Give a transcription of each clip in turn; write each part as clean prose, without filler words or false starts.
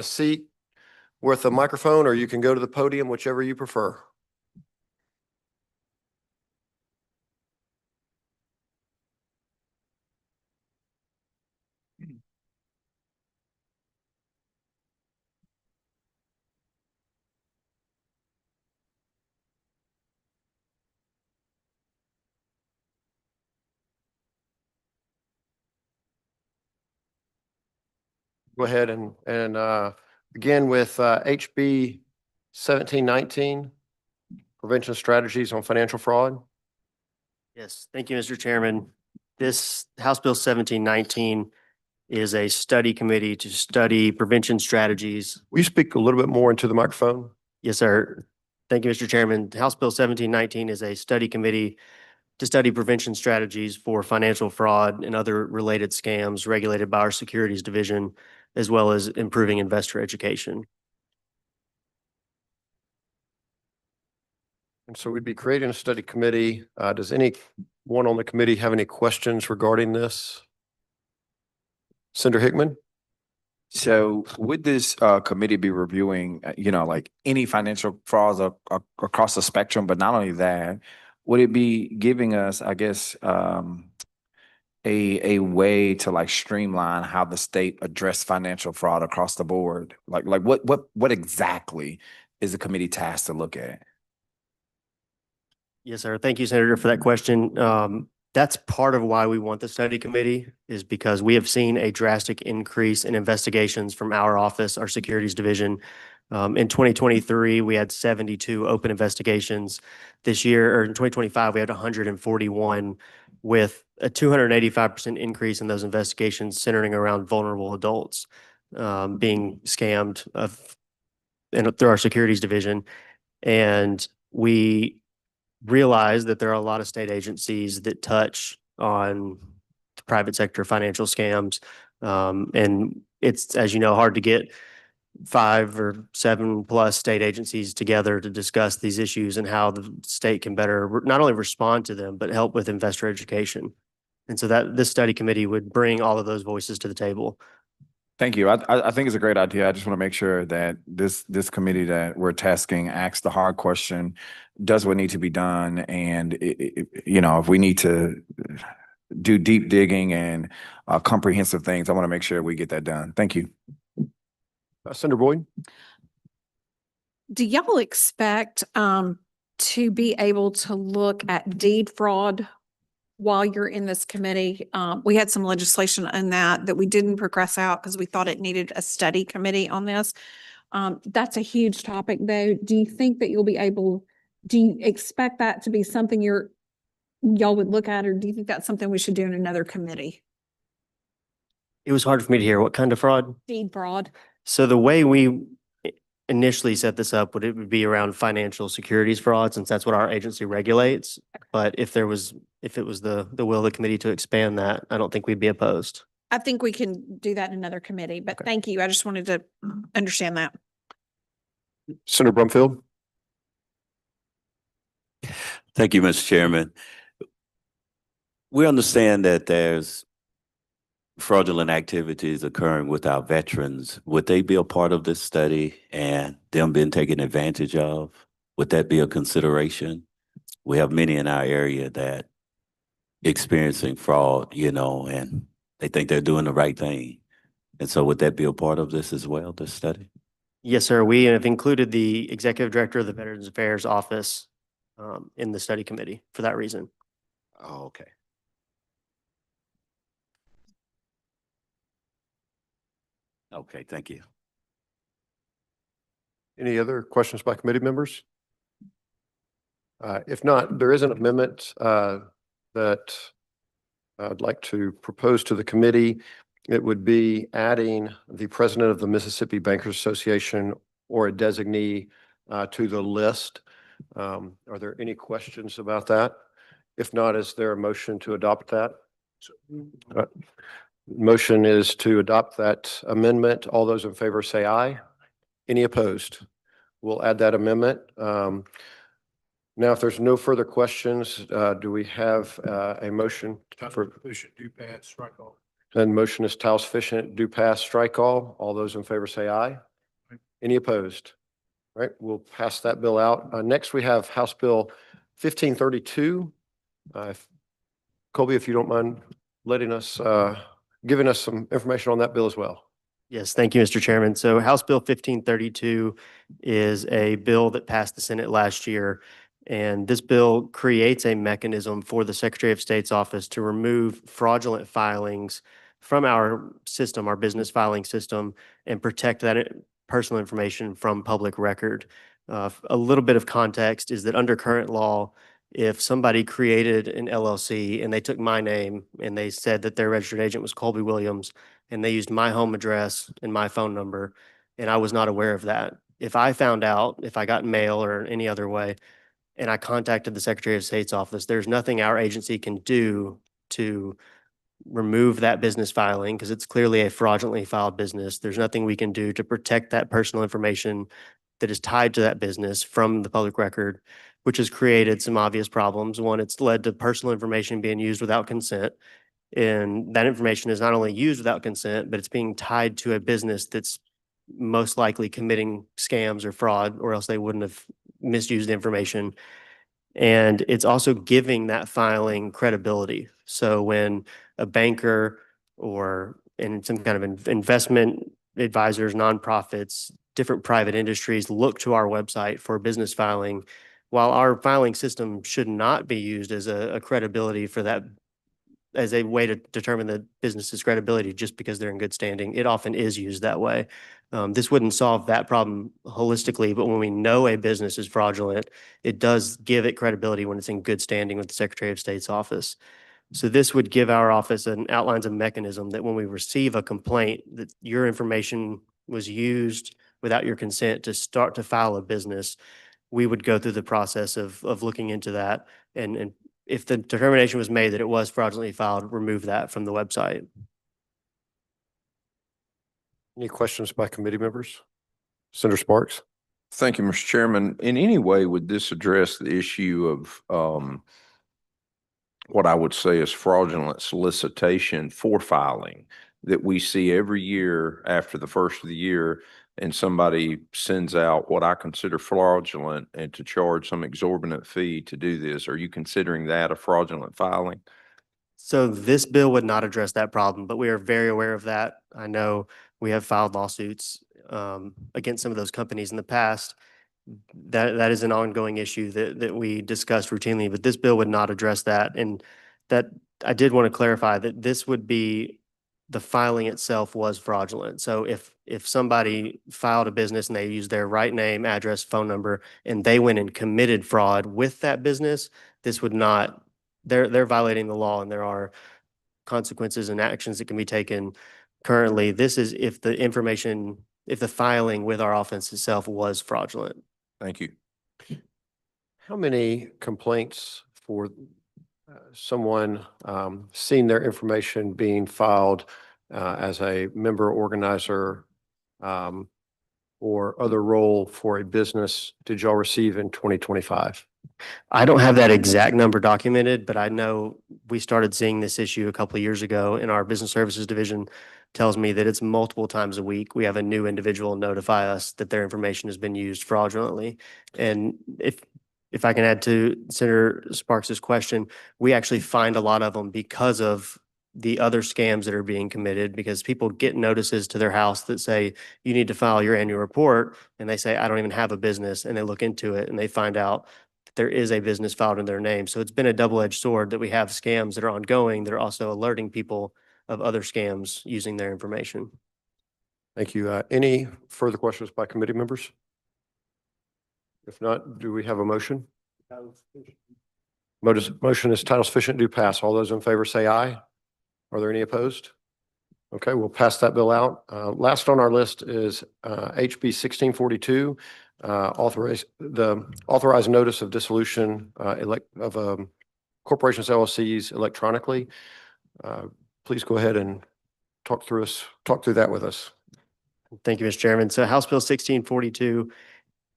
a seat with a microphone, or you can go to the podium, whichever you prefer. Go ahead and begin with HB 1719, Prevention Strategies on Financial Fraud. Yes, thank you, Mr. Chairman. This House Bill 1719 is a study committee to study prevention strategies. Will you speak a little bit more into the microphone? Yes, sir. Thank you, Mr. Chairman. House Bill 1719 is a study committee to study prevention strategies for financial fraud and other related scams regulated by our Securities Division, as well as improving investor education. And so we'd be creating a study committee. Does anyone on the committee have any questions regarding this? Senator Hickman? So would this committee be reviewing, like any financial frauds across the spectrum, but not only that, would it be giving us, I guess, a way to like streamline how the state address financial fraud across the board? Like what exactly is the committee tasked to look at? Yes, sir. Thank you, Senator, for that question. That's part of why we want the study committee, is because we have seen a drastic increase in investigations from our office, our Securities Division. In 2023, we had 72 open investigations. This year, or in 2025, we had 141, with a 285% increase in those investigations centering around vulnerable adults being scammed through our Securities Division. And we realize that there are a lot of state agencies that touch on the private sector financial scams. And it's, as you know, hard to get 5 or 7 plus state agencies together to discuss these issues and how the state can better not only respond to them, but help with investor education. And so that this study committee would bring all of those voices to the table. Thank you. I think it's a great idea. I just want to make sure that this committee that we're tasking asks the hard question, does what needs to be done, and if we need to do deep digging and comprehensive things, I want to make sure we get that done. Thank you. Senator Boyd? Do y'all expect to be able to look at deed fraud while you're in this committee? We had some legislation on that we didn't progress out because we thought it needed a study committee on this. That's a huge topic though. Do you think that do you expect that to be something y'all would look at, or do you think that's something we should do in another committee? It was hard for me to hear. What kind of fraud? Deed fraud. So the way we initially set this up, it would be around financial securities fraud, since that's what our agency regulates. But if it was the will of the committee to expand that, I don't think we'd be opposed. I think we can do that in another committee, but Okay. Thank you. I just wanted to understand that. Senator Brumfield? Thank you, Mr. Chairman. We understand that there's fraudulent activities occurring with our veterans. Would they be a part of this study and them being taken advantage of? Would that be a consideration? We have many in our area that experiencing fraud, and they think they're doing the right thing. And so would that be a part of this as well, this study? Yes, sir. We have included the executive director of the Veterans Affairs Office in the study committee for that reason. Oh, okay. Okay, thank you. Any other questions by committee members? If not, there is an amendment that I'd like to propose to the committee. It would be adding the president of the Mississippi Bankers Association or a designee to the list. Are there any questions about that? If not, is there a motion to adopt that? Motion is to adopt that amendment. All those in favor say aye. Any opposed? We'll add that amendment. Now, if there's no further questions, do we have a motion for? Efficient, do pass, strike all. Then motion is Taos Efficient, do pass, strike all. All those in favor say aye. Any opposed? All right, we'll pass that bill out. Next, we have House Bill 1532. Colby, if you don't mind letting us, giving us some information on that bill as well. Yes, thank you, Mr. Chairman. So House Bill 1532 is a bill that passed the Senate last year. And this bill creates a mechanism for the Secretary of State's office to remove fraudulent filings from our system, our business filing system, and protect that personal information from public record. A little bit of context is that under current law, if somebody created an LLC and they took my name and they said that their registered agent was Colby Williams, and they used my home address and my phone number, and I was not aware of that. If I found out, if I got mail or any other way, and I contacted the Secretary of State's office, there's nothing our agency can do to remove that business filing because it's clearly a fraudulently filed business. There's nothing we can do to protect that personal information that is tied to that business from the public record, which has created some obvious problems. One, it's led to personal information being used without consent. And that information is not only used without consent, but it's being tied to a business that's most likely committing scams or fraud, or else they wouldn't have misused information. And it's also giving that filing credibility. So when a banker or in some kind of investment advisors, nonprofits, different private industries look to our website for business filing, while our filing system should not be used as a credibility for that, as a way to determine the business's credibility just because they're in good standing, it often is used that way. This wouldn't solve that problem holistically, but when we know a business is fraudulent, it does give it credibility when it's in good standing with the Secretary of State's office. So this would give our office outlines a mechanism that when we receive a complaint that your information was used without your consent to start to file a business, we would go through the process of looking into that, and if the determination was made that it was fraudulently filed, remove that from the website. Any questions by committee members? Senator Sparks? Thank you, Mr. Chairman. In any way, would this address the issue of what I would say is fraudulent solicitation for filing that we see every year after the first of the year, and somebody sends out what I consider fraudulent and to charge some exorbitant fee to do this? Are you considering that a fraudulent filing? So this bill would not address that problem, but we are very aware of that. I know we have filed lawsuits against some of those companies in the past. That is an ongoing issue that we discuss routinely, but this bill would not address that. And that I did want to clarify that this would be, the filing itself was fraudulent. So if somebody filed a business and they used their right name, address, phone number, and they went and committed fraud with that business, this would not, they're violating the law, and there are consequences and actions that can be taken. Currently, this is if the information, if the filing with our offense itself was fraudulent. Thank you. How many complaints for someone seeing their information being filed as a member organizer or other role for a business did y'all receive in 2025? I don't have that exact number documented, but I know we started seeing this issue a couple of years ago, and our business services division tells me that it's multiple times a week. We have a new individual notify us that their information has been used fraudulently. And if I can add to Senator Sparks's question, we actually find a lot of them because of the other scams that are being committed, because people get notices to their house that say, you need to file your annual report. And they say, I don't even have a business. And they look into it and they find out that there is a business filed in their name. So it's been a double-edged sword that we have scams that are ongoing that are also alerting people of other scams using their information. Thank you. Any further questions by committee members? If not, do we have a motion? Motion is title sufficient to pass. All those in favor say aye. Are there any opposed? Okay, we'll pass that bill out. Last on our list is HB 1642, authorized notice of dissolution of corporations LLCs electronically. Please go ahead and talk through that with us. Thank you, Mr. Chairman. So House Bill 1642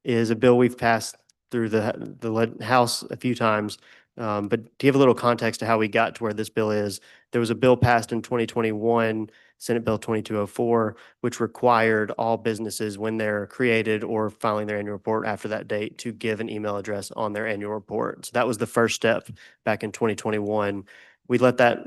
is a bill we've passed through the House a few times. But to give a little context to how we got to where this bill is, there was a bill passed in 2021 Senate Bill 2204, which required all businesses when they're created or filing their annual report after that date to give an email address on their annual report. So that was the first step back in 2021. We let that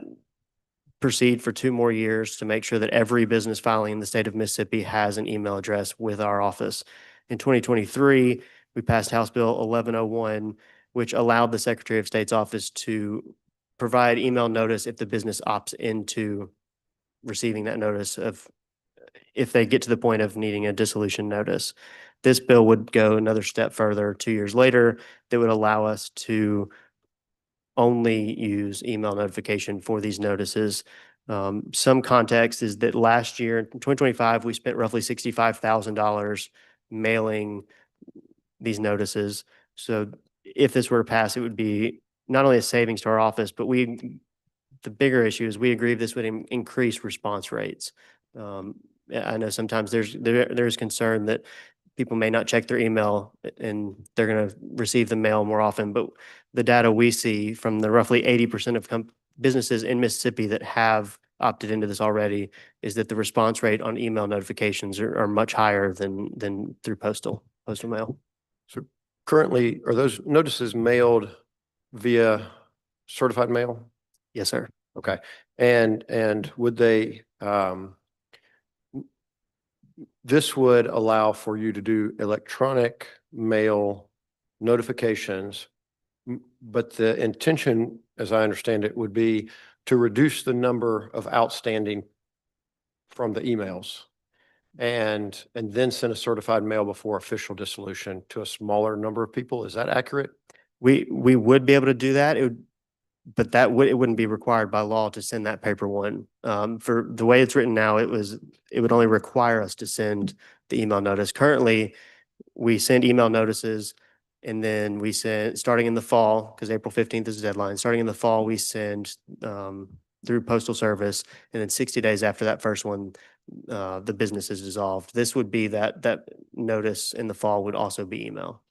proceed for 2 more years to make sure that every business filing in the state of Mississippi has an email address with our office. In 2023, we passed House Bill 1101, which allowed the Secretary of State's office to provide email notice if the business opts into receiving that notice of if they get to the point of needing a dissolution notice. This bill would go another step further 2 years later that would allow us to only use email notification for these notices. Some context is that last year, in 2025, we spent roughly $65,000 mailing these notices. So if this were to pass, it would be not only a savings to our office, but the bigger issue is we agree this would increase response rates. I know sometimes there's concern that people may not check their email and they're going to receive the mail more often. But the data we see from the roughly 80% of businesses in Mississippi that have opted into this already is that the response rate on email notifications are much higher than through postal mail. So currently, are those notices mailed via certified mail? Yes, sir. Okay. And would they, this would allow for you to do electronic mail notifications, but the intention, as I understand it, would be to reduce the number of outstanding from the emails and then send a certified mail before official dissolution to a smaller number of people. Is that accurate? We would be able to do that. But it wouldn't be required by law to send that paper one. For the way it's written now, it would only require us to send the email notice. Currently, we send email notices and then we send, starting in the fall, because April 15th is the deadline, starting in the fall, we send through Postal Service, and then 60 days after that first one, the business is dissolved. This would be that notice in the fall would also be email.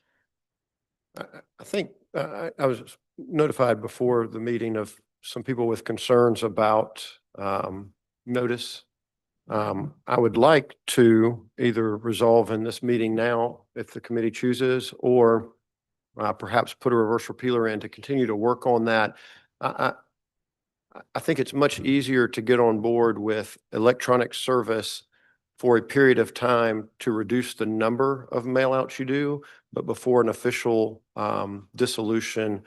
I think I was notified before the meeting of some people with concerns about notice. I would like to either resolve in this meeting now, if the committee chooses, or perhaps put a reverse repealer in to continue to work on that. I think it's much easier to get on board with electronic service for a period of time to reduce the number of mailouts you do, but before an official dissolution,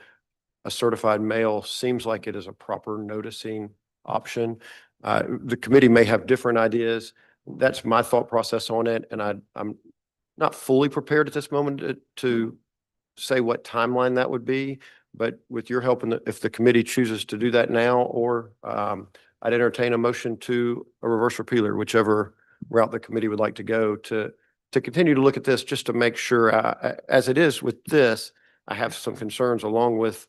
a certified mail seems like it is a proper noticing option. The committee may have different ideas. That's my thought process on it, and I'm not fully prepared at this moment to say what timeline that would be, but with your help, if the committee chooses to do that now, or I'd entertain a motion to a reverse repealer, whichever route the committee would like to go to continue to look at this, just to make sure, as it is with this, I have some concerns along with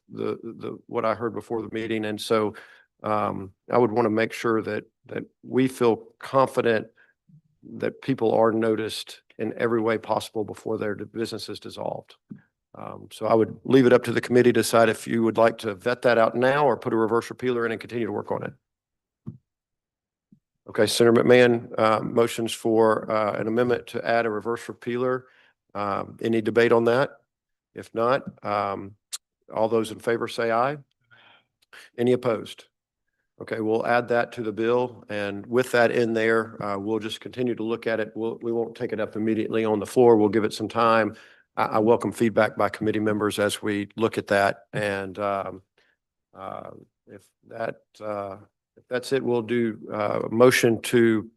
what I heard before the meeting. And so I would want to make sure that we feel confident that people are noticed in every way possible before their business is dissolved. So I would leave it up to the committee to decide if you would like to vet that out now or put a reverse repealer in and continue to work on it. Okay, Senator McMahon, motions for an amendment to add a reverse repealer. Any debate on that? If not, all those in favor say aye. Any opposed? Okay, we'll add that to the bill, and with that in there, we'll just continue to look at it. We won't take it up immediately on the floor. We'll give it some time. I welcome feedback by committee members as we look at that, and if that's it, we'll do a motion to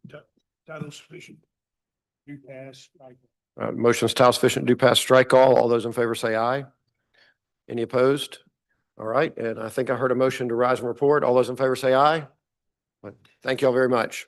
Title sufficient. Do pass. motions title sufficient, do pass, strike all. All those in favor say aye. Any opposed? All right, and I think I heard a motion to rise and report. All those in favor say aye. Thank you all very much.